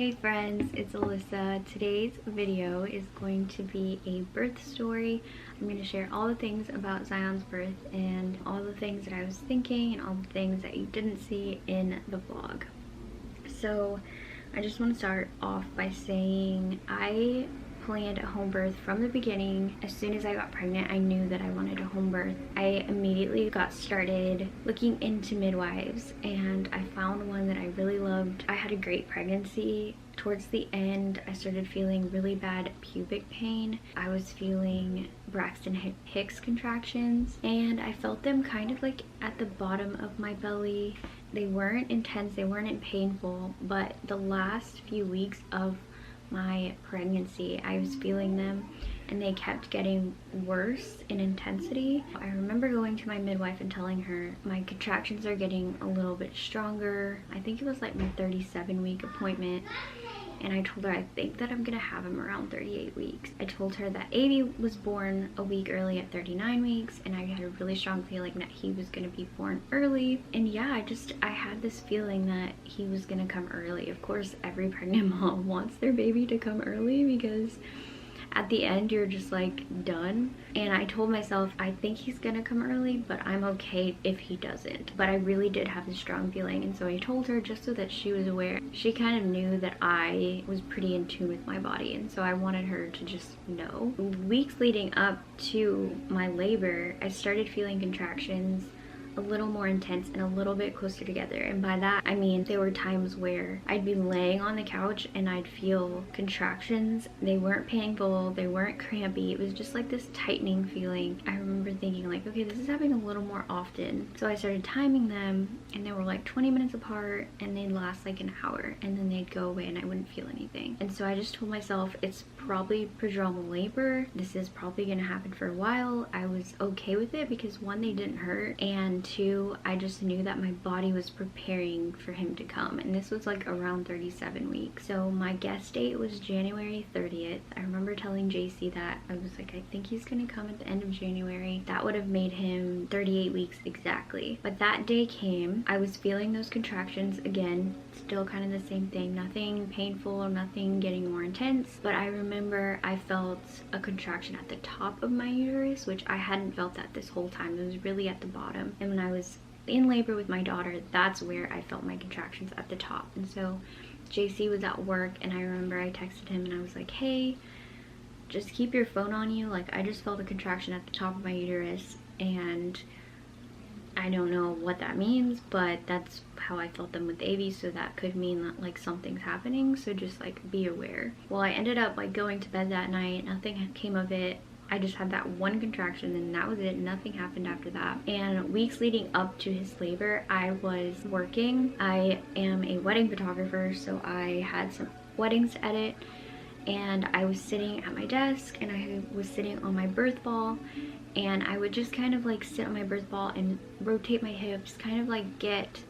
Hey friends, it's Alyssa. Today's video is going to be a birth story. I'm going to share all the things about Zion's birth and all the things that I was thinking and all the things that you didn't see in the vlog. So I just want to start off by saying I planned a home birth from the beginning. As soon as I got pregnant, I knew that I wanted a home birth. I immediately got started looking into midwives and I found one that I really loved. I had a great pregnancy. Towards the end, I started feeling really bad pubic pain. I was feeling Braxton Hicks contractions and I felt them kind of like at the bottom of my belly. They weren't intense, they weren't painful, but the last few weeks of my pregnancy I was feeling them and they kept getting worse in intensity. I remember going to my midwife and telling her my contractions are getting a little bit stronger. I think it was like my 37-week appointment, and I told her I think that I'm gonna have him around 38 weeks. I told her that Avy was born a week early at 39 weeks and I had a really strong feeling that he was gonna be born early. And yeah, I had this feeling that he was gonna come early. Of course, every pregnant mom wants their baby to come early because at the end you're just like done. And I told myself I think he's gonna come early, but I'm okay if he doesn't. But I really did have this strong feeling, and so I told her just so that she was aware. She kind of knew that I was pretty in tune with my body, and so I wanted her to just know. Weeks leading up to my labor, I started feeling contractions a little more intense and a little bit closer together. And by that I mean there were times where I'd be laying on the couch and I'd feel contractions. They weren't painful, they weren't crampy, it was just like this tightening feeling. I remember thinking like, okay, this is happening a little more often. So I started timing them and they were like 20 minutes apart and they'd last like an hour and then they'd go away and I wouldn't feel anything. And so I just told myself it's probably prodromal labor. This is probably gonna happen for a while. I was okay with it because one, they didn't hurt, and two, I just knew that my body was preparing for him to come, and this was like around 37 weeks. So my guest date was January 30th. I remember telling JC that I was like, I think he's gonna come at the end of January. That would have made him 38 weeks exactly. But that day came. I was feeling those contractions again, still kind of the same thing, nothing painful, nothing getting more intense, but I remember I felt a contraction at the top of my uterus, which I hadn't felt that this whole time. It was really at the bottom. And when I was in labor with my daughter, that's where I felt my contractions at the top. And so JC was at work and I remember I texted him and I was like, hey, just keep your phone on you. Like, I just felt a contraction at the top of my uterus and I don't know what that means, but that's how I felt them with Avy, so that could mean that like something's happening, so just like be aware. Well, I ended up like going to bed that night, nothing came of it. I just had that one contraction and that was it. Nothing happened after that. And weeks leading up to his labor, I was working. I am a wedding photographer, so I had some weddings to edit, and I was sitting at my desk and I was sitting on my birth ball, and I would just kind of like sit on my birth ball and rotate my hips, kind of like get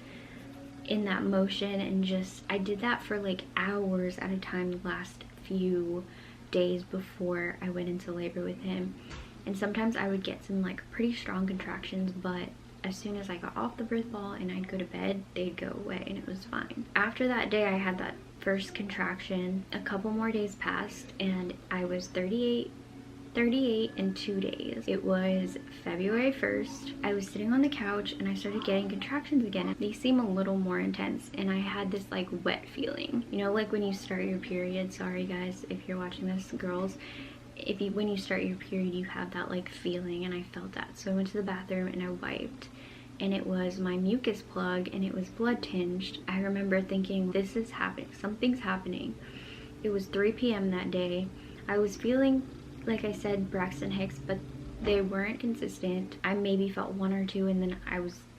in that motion, and just I did that for like hours at a time the last few days before I went into labor with him. And sometimes I would get some like pretty strong contractions, but as soon as I got off the birth ball and I'd go to bed, they'd go away and it was fine. After that day I had that first contraction, a couple more days passed and I was 38 in 2 days. It was February 1st. I was sitting on the couch and I started getting contractions again. They seem a little more intense and I had this like wet feeling. You know, like when you start your period, sorry guys if you're watching this, girls, when you start your period you have that like feeling, and I felt that. So I went to the bathroom and I wiped and it was my mucus plug and it was blood tinged. I remember thinking, this is happening, something's happening. It was 3 p.m. that day. I was feeling, like I said, Braxton Hicks, but they weren't consistent. I maybe felt one or two and then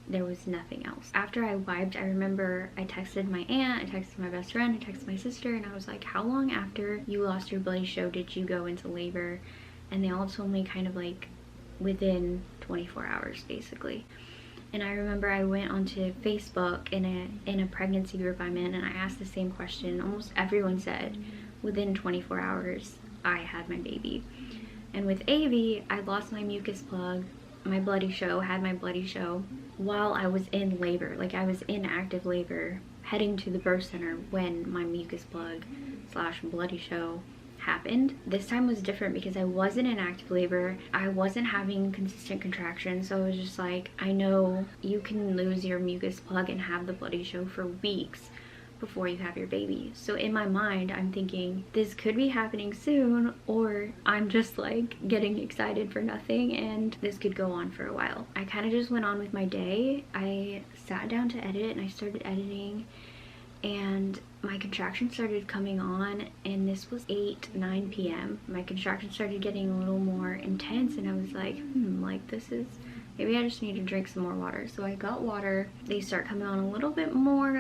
there was nothing else. After I wiped, I remember I texted my aunt, I texted my best friend, I texted my sister, and I was like, how long after you lost your bloody show did you go into labor? And they all told me kind of like within 24 hours basically. And I remember I went onto Facebook in a pregnancy group I'm in and I asked the same question. Almost everyone said within 24 hours I had my baby. And with Avy, I lost my mucus plug, my bloody show, had my bloody show while I was in labor. Like I was in active labor heading to the birth center when my mucus plug slash bloody show happened. This time was different because I wasn't in active labor. I wasn't having consistent contractions, so I was just like, I know you can lose your mucus plug and have the bloody show for weeks before you have your baby. So in my mind, I'm thinking this could be happening soon, or I'm just like getting excited for nothing and this could go on for a while. I kind of just went on with my day. I sat down to edit and I started editing, and my contractions started coming on, and this was 9 p.m. My contractions started getting a little more intense, and I was like, like this is, maybe I just need to drink some more water. So I got water. They start coming on a little bit more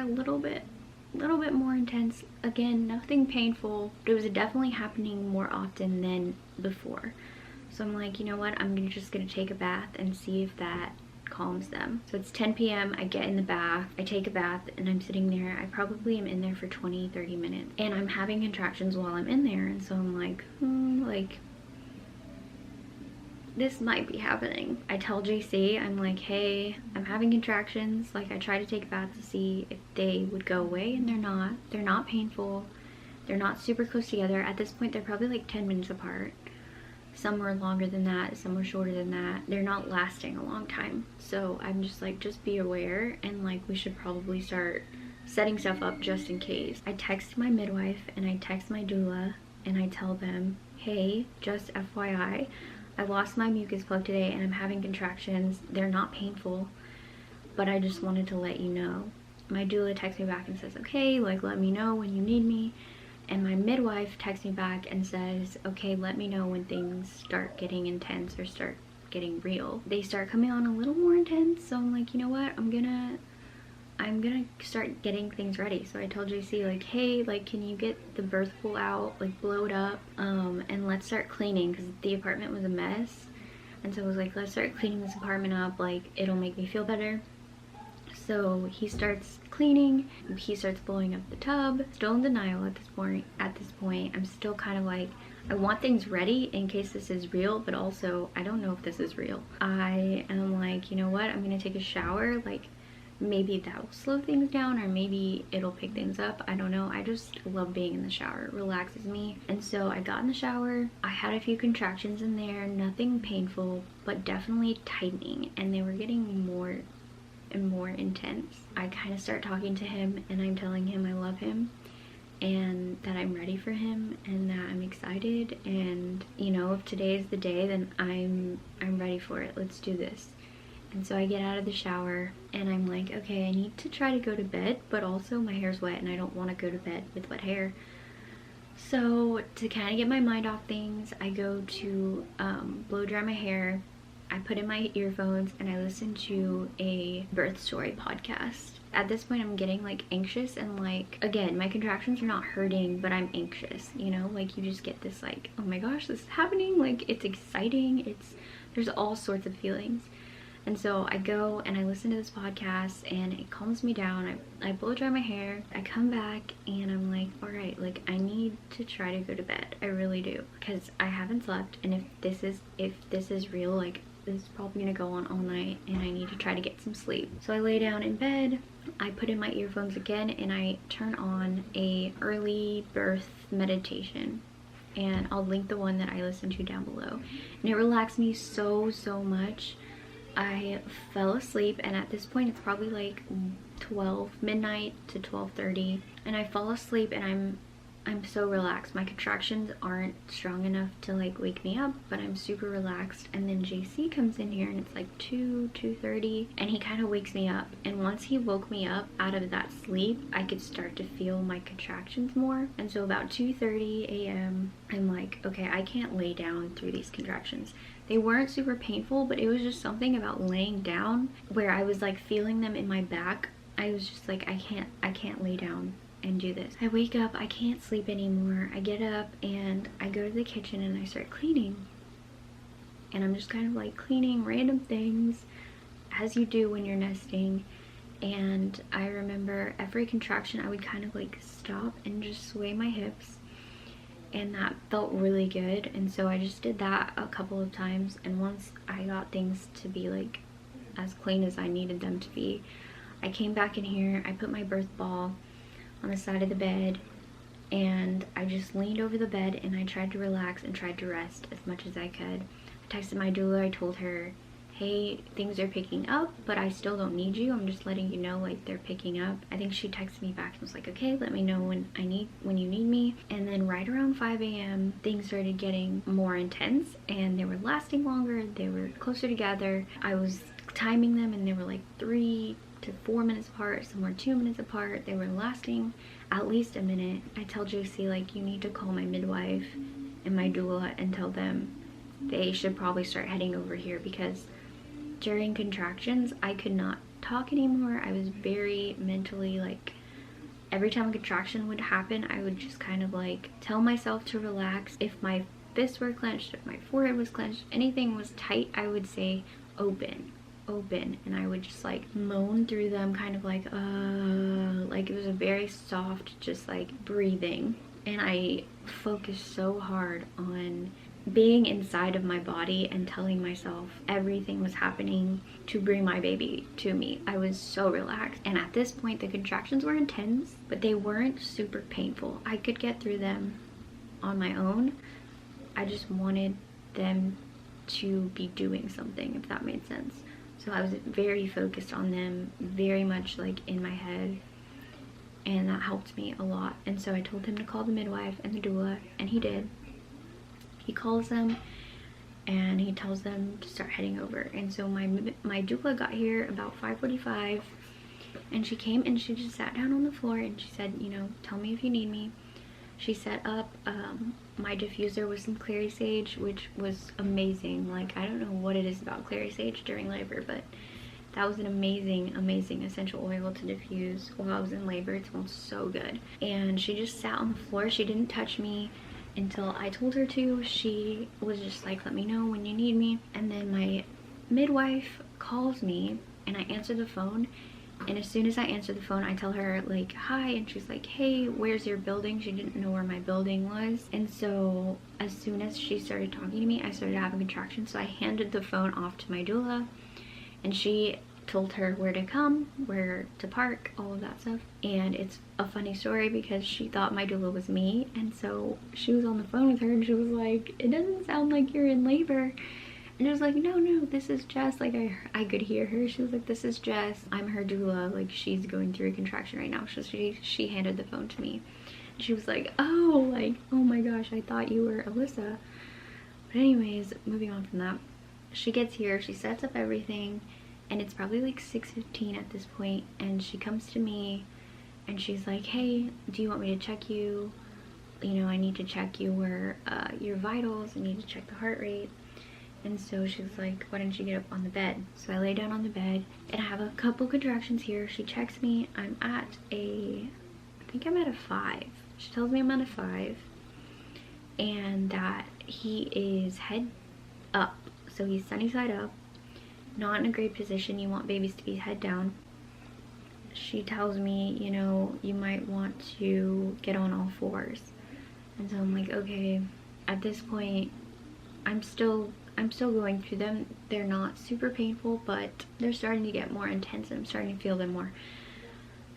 intense. Again, nothing painful, but it was definitely happening more often than before. So I'm like, you know what, I'm just gonna take a bath and see if that calms them. So it's 10 p.m. I get in the bath, I take a bath, and I'm sitting there. I probably am in there for 20-30 minutes, and I'm having contractions while I'm in there. And so I'm like, like this might be happening. I tell JC, I'm like, hey, I'm having contractions. Like, I try to take a bath to see if they would go away, and they're not painful, they're not super close together. At this point, they're probably like 10 minutes apart. Some were longer than that, some were shorter than that. They're not lasting a long time. So I'm just like, just be aware, and like we should probably start setting stuff up just in case. I text my midwife and I text my doula and I tell them, hey, just FYI, I lost my mucus plug today and I'm having contractions. They're not painful, but I just wanted to let you know. My doula texts me back and says, okay, like let me know when you need me. And my midwife texts me back and says, okay, let me know when things start getting intense or start getting real. They start coming on a little more intense, so I'm like, you know what, I'm gonna start getting things ready. So I told JC, like, hey, like, can you get the birth pool out, like blow it up, and let's start cleaning, because the apartment was a mess. And so I was like, let's start cleaning this apartment up, like it'll make me feel better. So he starts cleaning, he starts blowing up the tub. Still in denial at this point. I'm still kind of like, I want things ready in case this is real, but also I don't know if this is real. I am like, you know what, I'm gonna take a shower, like maybe that will slow things down, or maybe it'll pick things up. I don't know. I just love being in the shower. It relaxes me. And so I got in the shower. I had a few contractions in there, nothing painful, but definitely tightening, and they were getting more and more intense. I kind of start talking to him and I'm telling him I love him and that I'm ready for him and that I'm excited, and you know, if today is the day, then I'm ready for it. Let's do this. And so I get out of the shower and I'm like, okay, I need to try to go to bed, but also my hair's wet and I don't want to go to bed with wet hair. So to kind of get my mind off things, I go to blow dry my hair. I put in my earphones and I listen to a birth story podcast. At this point, I'm getting like anxious, and like, again, my contractions are not hurting, but I'm anxious, you know, like you just get this like, oh my gosh, this is happening, like it's exciting, there's all sorts of feelings. And so I go and I listen to this podcast and it calms me down. I blow dry my hair, I come back and I'm like, all right, like I need to try to go to bed. I really do, because I haven't slept, and if this is real, like this is probably gonna go on all night and I need to try to get some sleep. So I lay down in bed, I put in my earphones again, and I turn on a early birth meditation, and I'll link the one that I listened to down below. And it relaxed me so much. I fell asleep, and at this point it's probably like midnight to 12:30, and I fall asleep and I'm so relaxed. My contractions aren't strong enough to like wake me up, but I'm super relaxed. And then JC comes in here and it's like 2:30, and he kind of wakes me up. And once he woke me up out of that sleep, I could start to feel my contractions more. And so about 2:30 a.m. I'm like, okay, I can't lay down through these contractions. They weren't super painful, but it was just something about laying down where I was like feeling them in my back. I was just like, I can't lay down and do this. I wake up, I can't sleep anymore. I get up and I go to the kitchen and I start cleaning. And I'm just kind of like cleaning random things as you do when you're nesting. And I remember every contraction I would kind of like stop and just sway my hips, and that felt really good. And so I just did that a couple of times, and once I got things to be like as clean as I needed them to be, I came back in here, I put my birth ball on the side of the bed, and I just leaned over the bed and I tried to relax and tried to rest as much as I could. I texted my doula. I told her, hey, things are picking up, but I still don't need you. I'm just letting you know, like, they're picking up. I think she texted me back and was like, okay, let me know when you need me. And then right around 5 a.m. things started getting more intense, and they were lasting longer. They were closer together. I was timing them, and they were like 3 to 4 minutes apart. Some were 2 minutes apart. They were lasting at least a minute. I tell JC, like, you need to call my midwife and my doula and tell them they should probably start heading over here, because during contractions I could not talk anymore. I was very mentally, like, every time a contraction would happen I would just kind of like tell myself to relax. If my fists were clenched, if my forehead was clenched, anything was tight, I would say open, and I would just like moan through them, kind of like it was a very soft, just like breathing. And I focused so hard on being inside of my body and telling myself everything was happening to bring my baby to me. I was so relaxed. And at this point the contractions were intense, but they weren't super painful. I could get through them on my own. I just wanted them to be doing something, if that made sense. So I was very focused on them, very much like in my head, and that helped me a lot. And so I told him to call the midwife and the doula, and he did. He calls them and he tells them to start heading over. And so my doula got here about 5:45, and she came and she just sat down on the floor and she said, you know, tell me if you need me. She set up my diffuser with some clary sage, which was amazing. Like, I don't know what it is about clary sage during labor, but that was an amazing essential oil to diffuse while I was in labor. It smelled so good. And she just sat on the floor. She didn't touch me until I told her to. She was just like, let me know when you need me. And then my midwife calls me and I answer the phone. And as soon as I answer the phone, I tell her, like, hi, and she's like, hey, where's your building? She didn't know where my building was. And so as soon as she started talking to me, I started having contractions. So I handed the phone off to my doula, and she told her where to come, where to park, all of that stuff. And it's a funny story because she thought my doula was me, and so she was on the phone with her and she was like, it doesn't sound like you're in labor. And I was like, no, this is Jess. Like, I could hear her. She was like, this is Jess. I'm her doula. Like, she's going through a contraction right now. So she handed the phone to me. And she was like, oh, like, oh my gosh, I thought you were Alyssa. But anyways, moving on from that. She gets here, she sets up everything, and it's probably like 6:15 at this point. And she comes to me and she's like, hey, do you want me to check you? You know, I need to check your vitals. I need to check the heart rate. And so she was like, why don't you get up on the bed? So I lay down on the bed and I have a couple contractions here. She checks me. I think I'm at a 5. She tells me I'm at a 5 and that he is head up. So he's sunny side up, not in a great position. You want babies to be head down. She tells me, you know, you might want to get on all 4s. And so I'm like, okay. At this point, I'm still going through them. They're not super painful, but they're starting to get more intense and I'm starting to feel them more.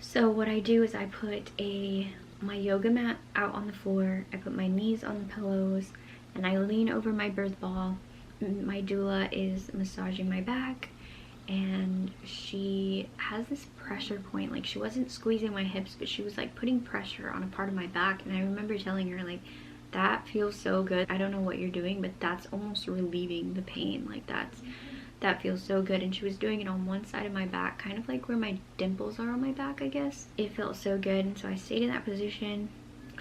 So what I do is I put my yoga mat out on the floor. I put my knees on the pillows and I lean over my birth ball. My doula is massaging my back and she has this pressure point. Like, she wasn't squeezing my hips, but she was like putting pressure on a part of my back. And I remember telling her, like, that feels so good. I don't know what you're doing, but that's almost relieving the pain. Like, that feels so good. And she was doing it on one side of my back, kind of like where my dimples are on my back, I guess. It felt so good. And so I stayed in that position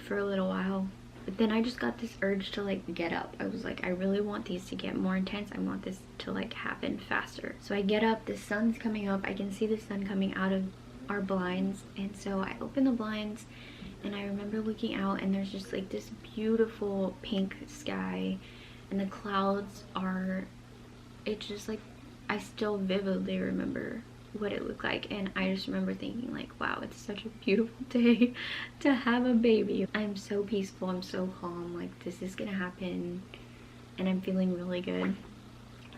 for a little while. But then I just got this urge to like get up. I was like, I really want these to get more intense. I want this to like happen faster. So I get up, the sun's coming up. I can see the sun coming out of our blinds. And so I open the blinds and I remember looking out and there's just like this beautiful pink sky and the clouds are, it's just like, I still vividly remember what it looked like. And I just remember thinking like, wow, it's such a beautiful day to have a baby. I'm so peaceful, I'm so calm, like this is gonna happen and I'm feeling really good.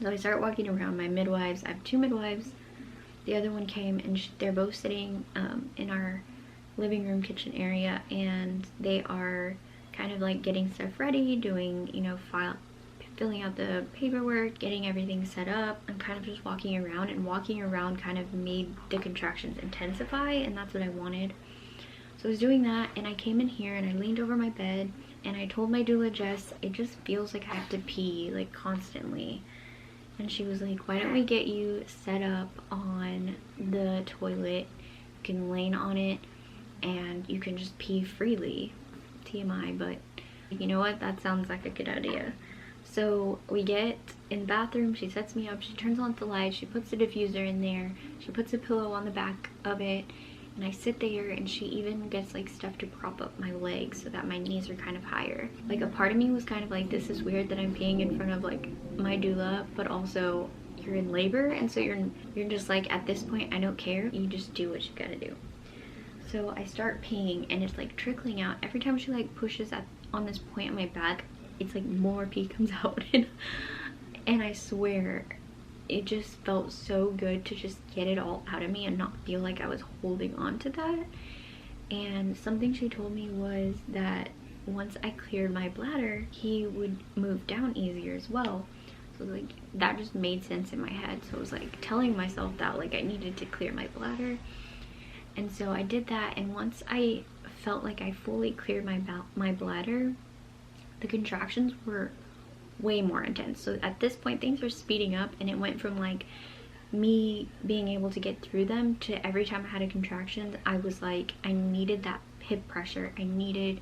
So I start walking around. My midwives, I have 2 midwives. The other one came and they're both sitting in our living room kitchen area, and they are kind of like getting stuff ready, doing, you know, filling out the paperwork, getting everything set up. I'm kind of just walking around, and walking around kind of made the contractions intensify, and that's what I wanted. So I was doing that, and I came in here and I leaned over my bed and I told my doula, Jess, it just feels like I have to pee like constantly. And she was like, why don't we get you set up on the toilet? You can lay on it and you can just pee freely. TMI, but you know what? That sounds like a good idea. So we get in the bathroom, she sets me up, she turns on the light, she puts the diffuser in there, she puts a pillow on the back of it, and I sit there, and she even gets like stuff to prop up my legs so that my knees are kind of higher. Like, a part of me was kind of like, this is weird that I'm peeing in front of like my doula, but also you're in labor, and so you're just like, at this point I don't care, you just do what you gotta do. So I start peeing and it's like trickling out. Every time she like pushes on this point on my back, it's like more pee comes out. And I swear it just felt so good to just get it all out of me and not feel like I was holding on to that. And something she told me was that once I cleared my bladder, he would move down easier as well. So like that just made sense in my head. So I was like telling myself that like I needed to clear my bladder. And so I did that, and once I felt like I fully cleared my bladder, the contractions were way more intense. So at this point things were speeding up, and it went from like me being able to get through them to every time I had a contraction, I was like, I needed that hip pressure, I needed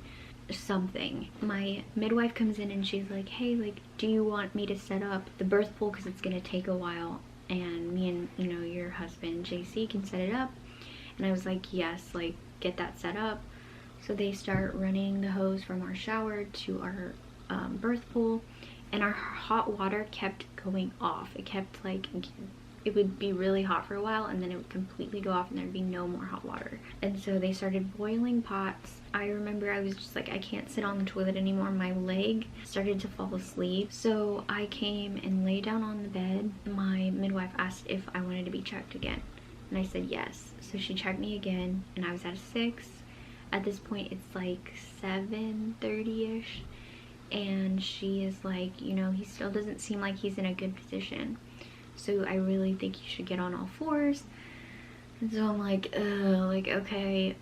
something. My midwife comes in and she's like, hey, like, do you want me to set up the birth pool, because it's gonna take a while, and me and, you know, your husband JC can set it up. And I was like, yes, like, get that set up. So they start running the hose from our shower to our birth pool, and our hot water kept going off. It kept like, it would be really hot for a while and then it would completely go off and there'd be no more hot water. And so they started boiling pots. I remember I was just like, I can't sit on the toilet anymore. My leg started to fall asleep. So I came and lay down on the bed. My midwife asked if I wanted to be checked again, and I said yes. So she checked me again, and I was at a 6. At this point it's like 7:30ish, and she is like, you know, he still doesn't seem like he's in a good position, so I really think you should get on all fours. And so I'm like, like, okay,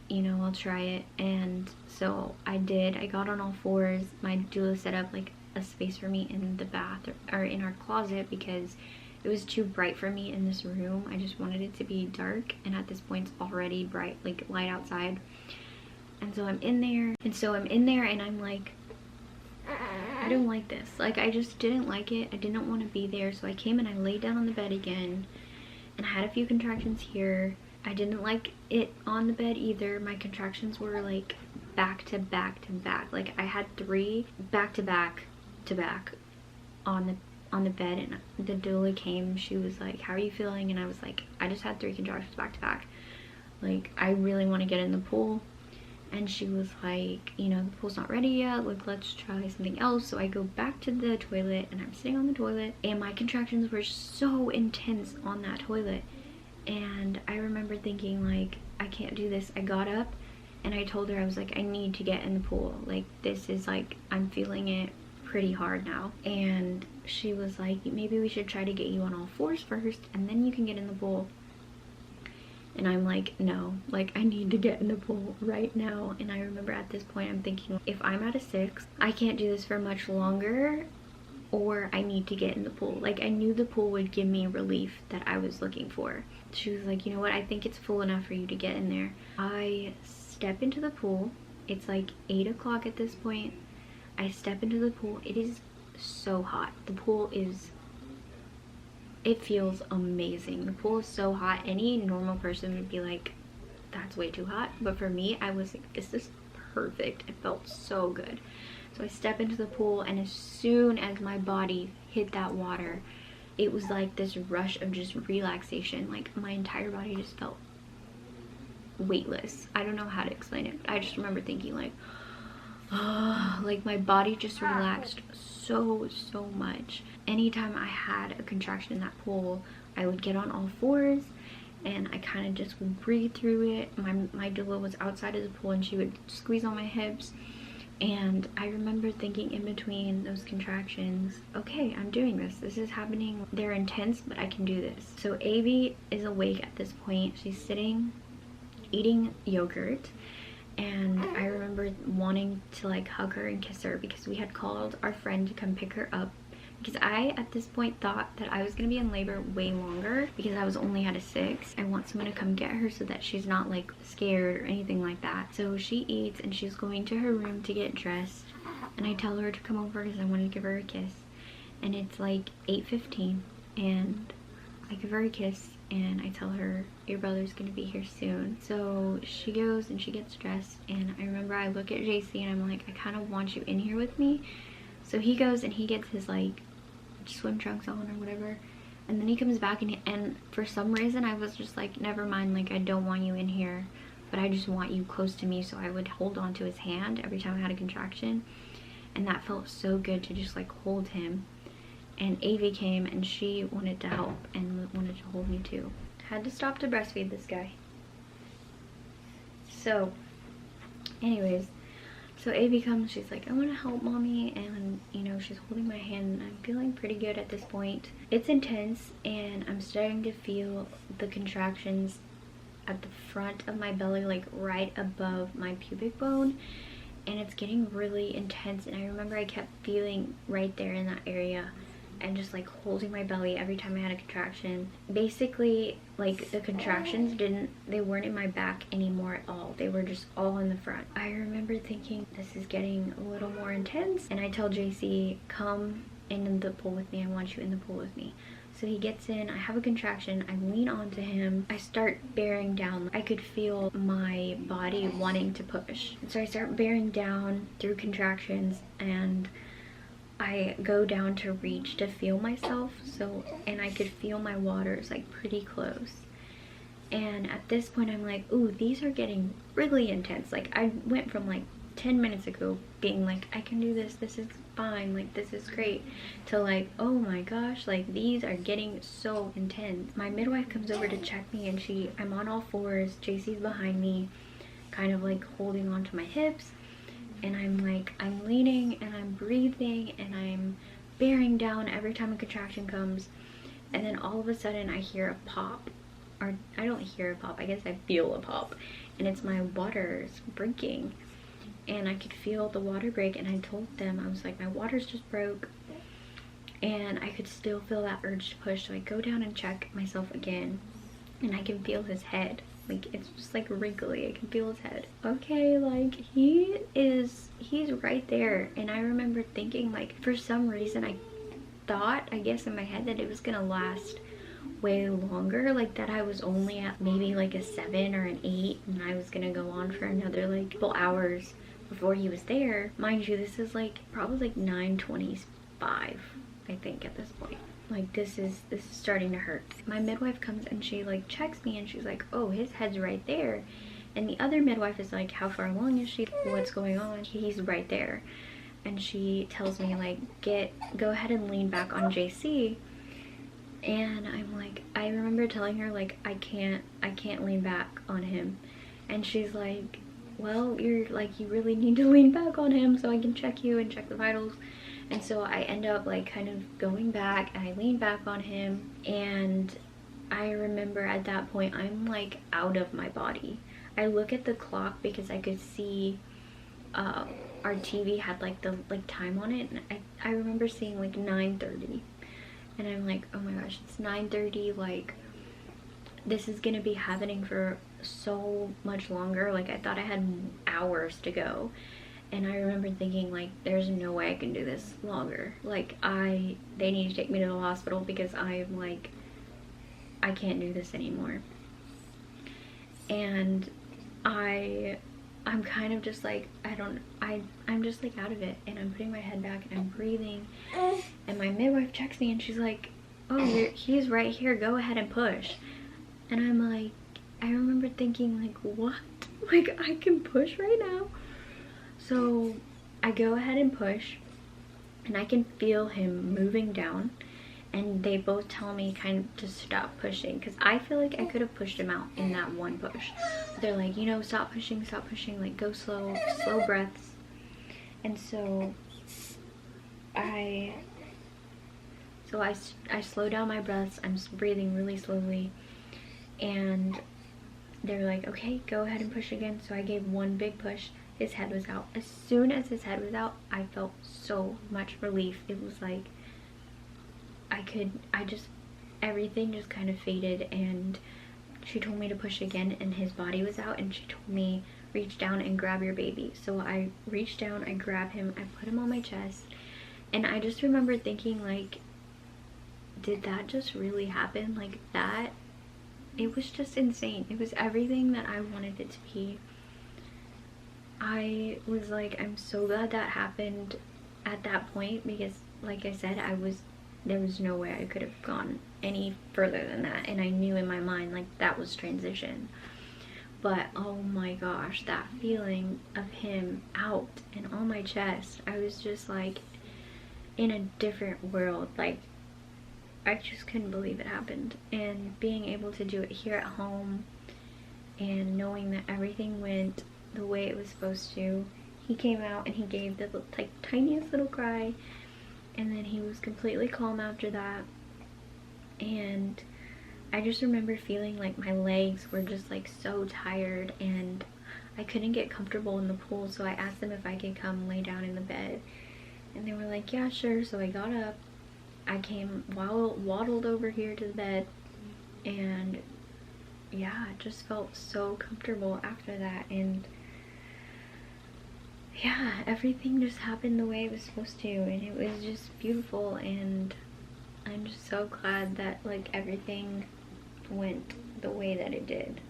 you know, I'll try it. And so I did. I got on all fours. My doula set up like a space for me in the bath, or in our closet, because it was too bright for me in this room. I just wanted it to be dark, and at this point it's already bright, like light outside. And so I'm in there, and I'm like, I don't like this. Like, I just didn't like it. I didn't want to be there. So I came and I laid down on the bed again, and I had a few contractions here. I didn't like it on the bed either. My contractions were like back to back to back. Like, I had 3 back to back to back on the bed, and the doula came. She was like, how are you feeling? And I was like, I just had 3 contractions back to back. Like, I really want to get in the pool. And she was like, you know, the pool's not ready yet, like, let's try something else. So I go back to the toilet, and I'm sitting on the toilet, and my contractions were so intense on that toilet. And I remember thinking, like, I can't do this. I got up and I told her, I was like, I need to get in the pool. Like, this is like, I'm feeling it pretty hard now. And she was like, maybe we should try to get you on all fours first, and then you can get in the pool. And I'm like, no, like, I need to get in the pool right now. And I remember at this point I'm thinking, if I'm at a 6, I can't do this for much longer, or I need to get in the pool. Like, I knew the pool would give me relief that I was looking for. She was like, you know what, I think it's full enough for you to get in there. I step into the pool. It's like 8 o'clock at this point. I step into the pool. It is so hot. The pool is, it feels amazing. The pool is so hot. Any normal person would be like, that's way too hot. But for me, I was like, this is perfect. It felt so good. So I step into the pool, and as soon as my body hit that water, it was like this rush of just relaxation. Like, my entire body just felt weightless. I don't know how to explain it, but I just remember thinking like, oh, like my body just relaxed so much. Anytime I had a contraction in that pool, I would get on all fours, and I kind of just would breathe through it. My doula was outside of the pool and she would squeeze on my hips. And I remember thinking in between those contractions, okay, I'm doing this. This is happening. They're intense, but I can do this. So Avi is awake at this point. She's sitting, eating yogurt. And I remember wanting to like hug her and kiss her because we had called our friend to come pick her up. Because I, at this point, thought that I was going to be in labor way longer because I was only at a 6. I want someone to come get her so that she's not like scared or anything like that. So she eats and she's going to her room to get dressed. And I tell her to come over because I want to give her a kiss. And it's like 8:15 and I give her a kiss and I tell her, your brother's going to be here soon. So she goes and she gets dressed, and I remember I look at JC and I'm like, I kind of want you in here with me. So he goes and he gets his like swim trunks on or whatever, and then he comes back and for some reason I was just like, never mind, like I don't want you in here, but I just want you close to me. So I would hold on to his hand every time I had a contraction, and that felt so good to just like hold him. And Avi came and she wanted to help and wanted to hold me too. Had to stop to breastfeed this guy. So anyways, so Avi comes, she's like, I want to help mommy, and you know, she's holding my hand and I'm feeling pretty good at this point. It's intense and I'm starting to feel the contractions at the front of my belly, like right above my pubic bone, and it's getting really intense. And I remember I kept feeling right there in that area and just like holding my belly every time I had a contraction. Basically, like the contractions they weren't in my back anymore at all. They were just all in the front. I remember thinking, this is getting a little more intense, and I tell JC, come in the pool with me. I want you in the pool with me. So he gets in, I have a contraction, I lean onto him, I start bearing down. I could feel my body wanting to push. So I start bearing down through contractions, and I go down to reach to feel myself, and I could feel my waters like pretty close. And at this point I'm like, ooh, these are getting really intense. Like I went from like 10 minutes ago being like, I can do this, this is fine, like this is great, to like, oh my gosh, like these are getting so intense. My midwife comes over to check me, and I'm on all fours, JC's behind me, kind of like holding onto my hips. And I'm leaning and I'm breathing and I'm bearing down every time a contraction comes. And then all of a sudden I hear a pop. Or I don't hear a pop, I guess I feel a pop. And it's my waters breaking. And I could feel the water break, and I told them, I was like, my waters just broke. And I could still feel that urge to push. So I go down and check myself again. And I can feel his head. Like it's just like wrinkly. I can feel his head. Okay, like he's right there. And I remember thinking, like, for some reason I thought, I guess in my head, that it was gonna last way longer, like that I was only at maybe like a 7 or an 8, and I was gonna go on for another like couple hours before he was there. Mind you, this is like probably like 9:25, I think, at this point. Like this is starting to hurt. My midwife comes and she like checks me, and she's like, oh, his head's right there. And the other midwife is like, how far along is she? What's going on? He's right there. And she tells me like, go ahead and lean back on JC. And I'm like, I remember telling her like, I can't lean back on him. And she's like, well, you really need to lean back on him so I can check you and check the vitals. And so I end up like kind of going back, and I lean back on him, and I remember at that point I'm like out of my body. I look at the clock because I could see our TV had like the time on it, and I remember seeing like 9:30, and I'm like, oh my gosh, it's 9:30, like this is gonna be happening for so much longer. Like I thought I had hours to go. And I remember thinking, like, there's no way I can do this longer. Like, they need to take me to the hospital because I'm like, I can't do this anymore. And I'm kind of just like, I'm just like out of it. And I'm putting my head back and I'm breathing. And my midwife checks me and she's like, oh, he's right here, go ahead and push. And I'm like, I remember thinking like, what? Like, I can push right now? So I go ahead and push, and I can feel him moving down, and they both tell me kind of to stop pushing, because I feel like I could have pushed him out in that one push. But they're like, you know, stop pushing, like go slow, slow breaths. And so I slow down my breaths. I'm breathing really slowly, and they're like, okay, go ahead and push again. So I gave one big push. His head was out. As soon as his head was out, I felt so much relief. It was like everything just kind of faded, and she told me to push again, and his body was out, and she told me, reach down and grab your baby. So I reached down, I grabbed him, I put him on my chest, and I just remember thinking, like, did that just really happen? Like, that, it was just insane. It was everything that I wanted it to be. I was like, I'm so glad that happened at that point, because like I said, there was no way I could have gone any further than that, and I knew in my mind like that was transition. But oh my gosh, that feeling of him out and on my chest, I was just like in a different world. Like, I just couldn't believe it happened. And being able to do it here at home, and knowing that everything went the way it was supposed to. He came out and he gave the like tiniest little cry, and then he was completely calm after that. And I just remember feeling like my legs were just like so tired, and I couldn't get comfortable in the pool. So I asked them if I could come lay down in the bed, and they were like, yeah, sure. So I got up, I came waddled over here to the bed, and yeah, it just felt so comfortable after that. And yeah, everything just happened the way it was supposed to, and it was just beautiful. And I'm just so glad that like everything went the way that it did.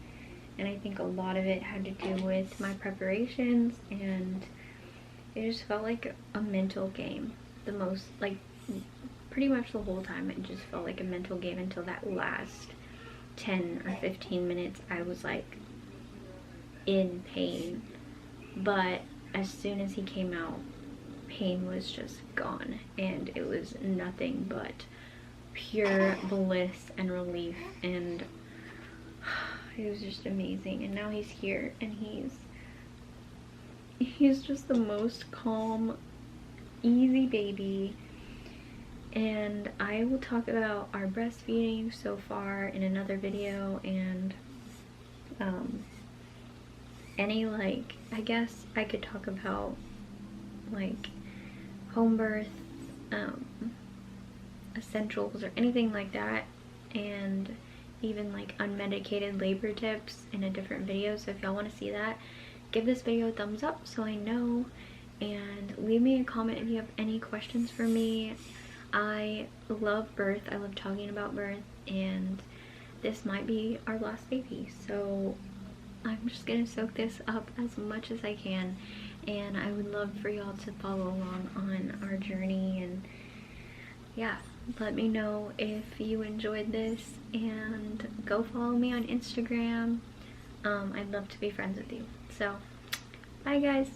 And I think a lot of it had to do with my preparations, and it just felt like a mental game. The most, like, pretty much the whole time it just felt like a mental game until that last 10 or 15 minutes. I was like in pain, but as soon as he came out, pain was just gone, and it was nothing but pure bliss and relief, and it was just amazing. And now he's here, and he's just the most calm, easy baby. And I will talk about our breastfeeding so far in another video, and any, like, I guess I could talk about like home birth essentials or anything like that, and even like unmedicated labor tips in a different video. So if y'all want to see that, give this video a thumbs up so I know, and leave me a comment if you have any questions for me. I love birth, I love talking about birth, and this might be our last baby, so I'm just gonna soak this up as much as I can, and I would love for y'all to follow along on our journey. And yeah, let me know if you enjoyed this, and go follow me on Instagram. I'd love to be friends with you. So bye guys.